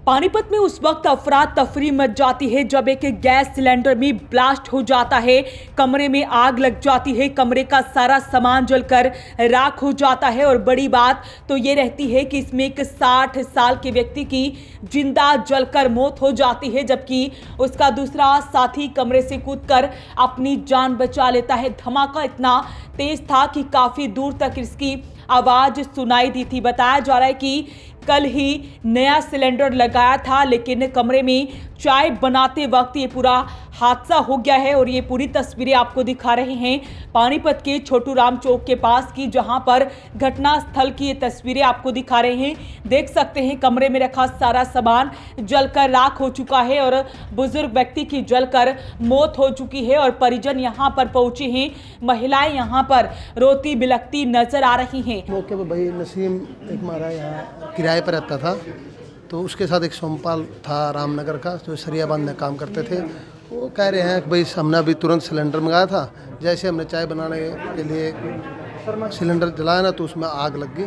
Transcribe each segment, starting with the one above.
पानीपत में उस वक्त अफरा तफरी मच जाती है जब एक गैस सिलेंडर में ब्लास्ट हो जाता है, कमरे में आग लग जाती है, कमरे का सारा सामान जलकर राख हो जाता है। और बड़ी बात तो ये रहती है कि इसमें एक 60 साल के व्यक्ति की जिंदा जलकर मौत हो जाती है, जबकि उसका दूसरा साथी कमरे से कूदकर अपनी जान बचा लेता है। धमाका इतना तेज था कि काफी दूर तक इसकी आवाज सुनाई दी थी। बताया जा रहा है कि कल ही नया सिलेंडर लगाया था, लेकिन कमरे में चाय बनाते वक्त ये पूरा हादसा हो गया है। और ये पूरी तस्वीरें आपको दिखा रहे हैं पानीपत के छोटू राम चौक के पास की, जहां पर घटना स्थल की ये तस्वीरें आपको दिखा रहे हैं। देख सकते हैं कमरे में रखा सारा सामान जलकर राख हो चुका है और बुजुर्ग व्यक्ति की जलकर मौत हो चुकी है। और परिजन यहां पर पहुंचे हैं, महिलाएं यहां पर रोती बिलखती नजर आ रही हैं। मौके पर भाई नसीम एक हमारा यहाँ किराए पर रहता था, तो उसके साथ एक सोमपाल था रामनगर का, जो सरियाबांध में काम करते थे। वो कह रहे हैं कि भाई हमने अभी तुरंत सिलेंडर मंगाया था, जैसे हमने चाय बनाने के लिए सिलेंडर जलाया ना, तो उसमें आग लग गई।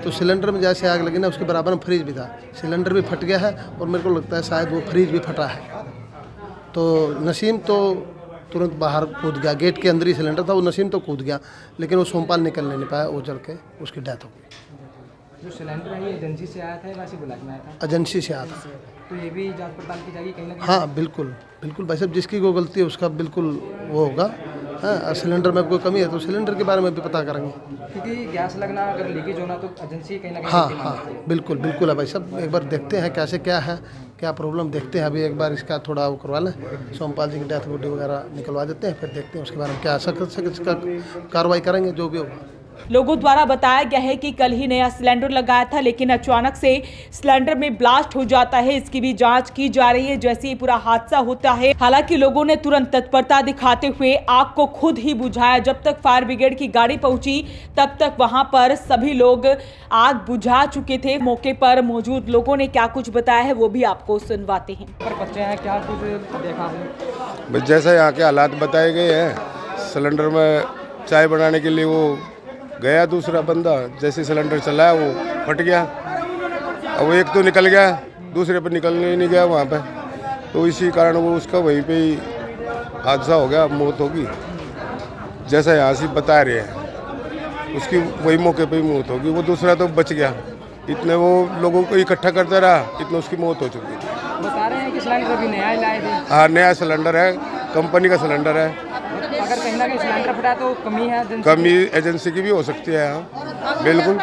तो सिलेंडर में जैसे आग लगी ना, उसके बराबर में फ्रिज भी था, सिलेंडर भी फट गया है और मेरे को लगता है शायद वो फ्रिज भी फटा है। तो नसीम तो तुरंत बाहर कूद गया, गेट के अंदर ही सिलेंडर था, वो नसीम तो कूद गया, लेकिन वो सोमपाल निकल नहीं पाया, वो जल के उसकी डेथ हो गई। जो सिलेंडर है ये एजेंसी से आया था या वैसे बुला के आया था? एजेंसी से आया था। तो ये भी जांच पड़ताल की जाएगी कहीं ना कहीं? हाँ बिल्कुल बिल्कुल भाई साहब, जिसकी कोई गलती है उसका बिल्कुल वो होगा। हाँ, सिलेंडर में कोई कमी है तो सिलेंडर के बारे में भी पता करेंगे, क्योंकि गैस लगना अगर लीकेज होना तो एजेंसी कहीं ना कहीं। हाँ बिल्कुल बिल्कुल है भाई साहब। एक बार देखते हैं कैसे क्या है, क्या प्रॉब्लम देखते हैं। अभी एक बार इसका थोड़ा वो करवा लें, सोमपाल जी की डेथ बॉडी वगैरह निकलवा देते हैं, फिर देखते हैं उसके बारे में क्या इसका कार्रवाई करेंगे, जो भी होगा। लोगों द्वारा बताया गया है कि कल ही नया सिलेंडर लगाया था, लेकिन अचानक से सिलेंडर में ब्लास्ट हो जाता है। इसकी भी जांच की जा रही है जैसे ही पूरा हादसा होता है। हालांकि लोगों ने तुरंत तत्परता दिखाते हुए आग को खुद ही बुझाया। जब तक फायर ब्रिगेड की गाड़ी पहुंची तब तक वहां पर सभी लोग आग बुझा चुके थे। मौके पर मौजूद लोगों ने क्या कुछ बताया है वो भी आपको सुनवाते हैं। पर बच्चे हैं, क्या कुछ देखा आपने? जैसा यहाँ के हालात बताए गए हैं, सिलेंडर में चाय बनाने के लिए वो गया दूसरा बंदा, जैसे सिलेंडर चलाया वो फट गया। अब वो एक तो निकल गया, दूसरे पर निकलने ही नहीं गया वहाँ पे, तो इसी कारण वो उसका वहीं पे ही हादसा हो गया, मौत होगी। जैसा यहाँ से बता रहे हैं उसकी वही मौके पे ही मौत होगी। वो दूसरा तो बच गया, इतने वो लोगों को इकट्ठा करता रहा, इतना उसकी मौत हो चुकी। बता रहे हैं कि सिलेंडर अभी नया ही लाए थे? हाँ, नया सिलेंडर है, कंपनी का सिलेंडर है। अगर कहीं ना कहीं सिलेंडर फटा तो कमी है एजेंसी? कमी एजेंसी की भी हो सकती है। हाँ बिल्कुल,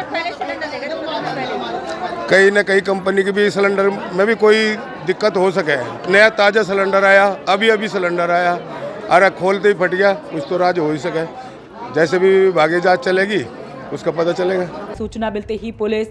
कहीं ना कहीं कंपनी की भी सिलेंडर में भी कोई दिक्कत हो सके। नया ताज़ा सिलेंडर आया, अभी सिलेंडर आया, अरे खोलते ही फट गया, कुछ तो राज हो ही सके। जैसे भी विभागीय जांच चलेगी उसका पता चलेगा। सूचना मिलते ही पुलिस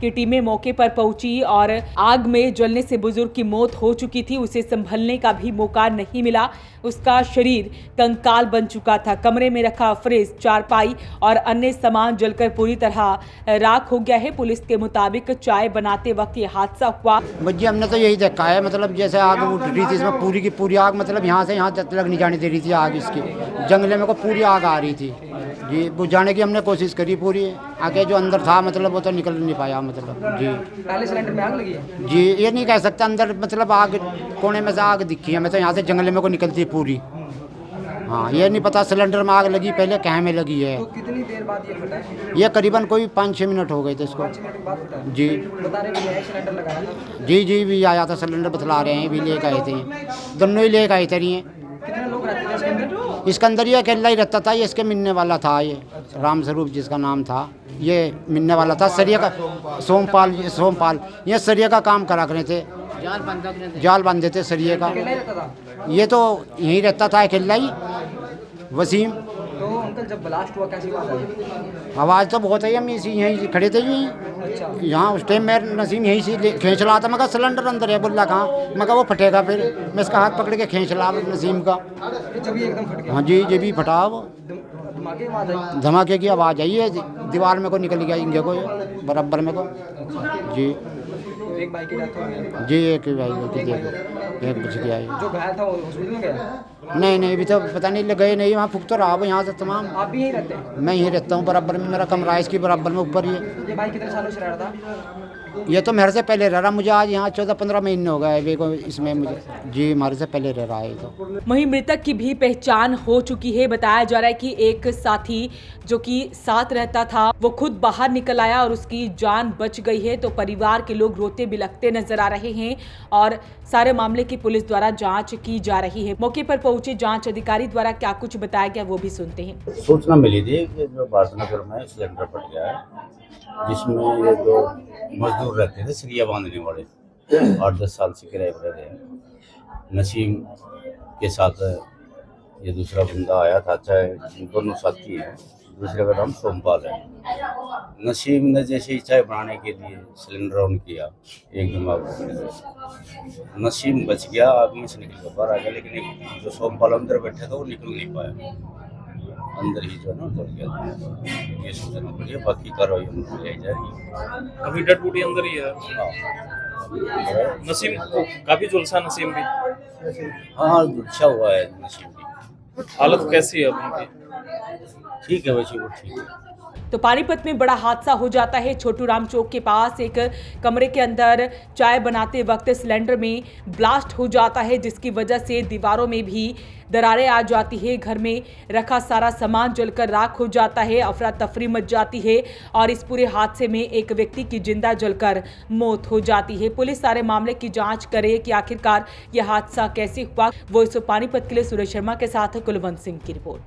की टीमें मौके पर पहुंची और आग में जलने से बुजुर्ग की मौत हो चुकी थी। उसे संभलने का भी मौका नहीं मिला, उसका शरीर कंकाल बन चुका था। कमरे में रखा फ्रिज, चारपाई और अन्य सामान जलकर पूरी तरह राख हो गया है। पुलिस के मुताबिक चाय बनाते वक्त ये हादसा हुआ। भैया हमने तो यही देखा है, मतलब जैसे आग उठ रही थी, इसमें पूरी की पूरी आग, मतलब यहाँ से यहाँ तक लग नहीं जाने दे रही थी आग। इसकी जंगले में को पूरी आग आ रही थी जी, बुझाने की हमने कोशिश करी पूरी। आगे जो अंदर था मतलब वो तो निकल नहीं पाया, मतलब जी। पहले सिलेंडर में आग लगी है जी, ये नहीं कह सकता, अंदर मतलब आग कोने में से आग दिखी है। मैं तो यहाँ से जंगले में को निकलती पूरी। हाँ, ये नहीं पता सिलेंडर में आग लगी पहले कहाँ में लगी है। तो कितनी देर बाद ये फटा है? ये करीबन कोई 5-6 मिनट हो गए थे इसको। 5 मिनट के बाद फटा है? जी बता रहे हैं कि सिलेंडर लगाया था? जी भी आया था सिलेंडर, बतला रहे हैं, भी लेकर आए थे, दोनों ही लेकर आए थे। कितने लोग रहते थे इसके अंदर? इसके अंदर ये अकेला ही रहता था, ये इसके मिलने वाला था, ये रामस्वरूप जिसका नाम था, ये मिलने वाला था। सरिया का सोमपाल ये सरिया का काम करा करे थे, जाल बांधे थे सरिये का। अकेला ही रहता था? ये तो यहीं रहता था अकेला ही, वसीम। तो अंकल जब ब्लास्ट हुआ कैसी बात है? आवाज़ तो बहुत है, हम इसी यहीं खड़े थे जी। अच्छा, यहाँ उस टाइम मैं नसीम यहीं से खींच रहा था। मैं कहा सिलेंडर अंदर है, बोला कहाँ? मैं कहा वो फटेगा, फिर मैं इसका हाथ पकड़ के खींच रहा नसीम का। जब ये एकदम फट गया? हाँ जी, ये भी फटा, वो धमाके की आवाज आई? धमाके की आवाज़ आई है, दीवार में को निकल गया इंगे को, बराबर में को जी। एक भाई की डेथ हो गई? जी, एक भाई की देखो 1 बज गया ये। जो घायल था वो हॉस्पिटल में गया? नहीं अभी तो पता नहीं, गए नहीं, वहाँ फुक तो रहा वो यहाँ से तमाम। आप भी यहीं रहते हैं? मैं यहीं रहता हूँ, बराबर में मेरा कमरा है, इसकी बराबर में ऊपर ही है। ये भाई कितने सालों से रह रहा था? ये तो मेरे से पहले रह रहा, मुझे आज यहाँ 14-15 महीने हो गए अभी को इसमें मुझे। जी हमारे से पहले रह रहा है ये तो। वहीं मृतक की भी पहचान हो चुकी है। बताया जा रहा है कि एक साथी जो कि साथ रहता था वो खुद बाहर निकल आया और उसकी जान बच गई है। तो परिवार के लोग रोते बिलखते नजर आ रहे हैं और सारे मामले की पुलिस द्वारा जांच की जा रही है। मौके पर पहुंचे जांच अधिकारी द्वारा क्या कुछ बताया गया वो भी सुनते हैं। सूचना मिली थी कि जो भारतनगर में सिलेंडर फट गया है, जिसमें ये जो मजदूर रहते थे सरिया बांधने वाले, 8-10 साल से किराए पर रहे हैं। नसीम के साथ ये दूसरा बंदा आया था, चाहे दोनों साथी हैं, दूसरे का नाम सोमपाल है। नसीम ने जैसे ही चाय बनाने के लिए सिलेंडर ऑन किया, एकदम आग, नसीम बच गया, आग में से निकल कर बाहर आ गया, लेकिन एक जो सोमपाल अंदर बैठा था वो निकल नहीं पाया, अंदर ही जो है ना उतर गया था। ये सूचना मिली है, बाकी कार्रवाई हमको ले जा रही है। अभी डेड बॉडी अंदर ही है। नसीम काफी झुलसा, नसीम भी हाँ अच्छा हुआ है। नसीम भी हालत कैसी है अब उनकी? ठीक है, वैसे वो ठीक है। तो पानीपत में बड़ा हादसा हो जाता है। छोटू राम चौक के पास एक कमरे के अंदर चाय बनाते वक्त सिलेंडर में ब्लास्ट हो जाता है, जिसकी वजह से दीवारों में भी दरारें आ जाती है। घर में रखा सारा सामान जलकर राख हो जाता है। अफरा तफरी मच जाती है और इस पूरे हादसे में एक व्यक्ति की जिंदा जलकर मौत हो जाती है। पुलिस सारे मामले की जांच करे कि आखिरकार यह हादसा कैसे हुआ। वो इस पानीपत के लिए सुरेश शर्मा के साथ कुलवंत सिंह की रिपोर्ट।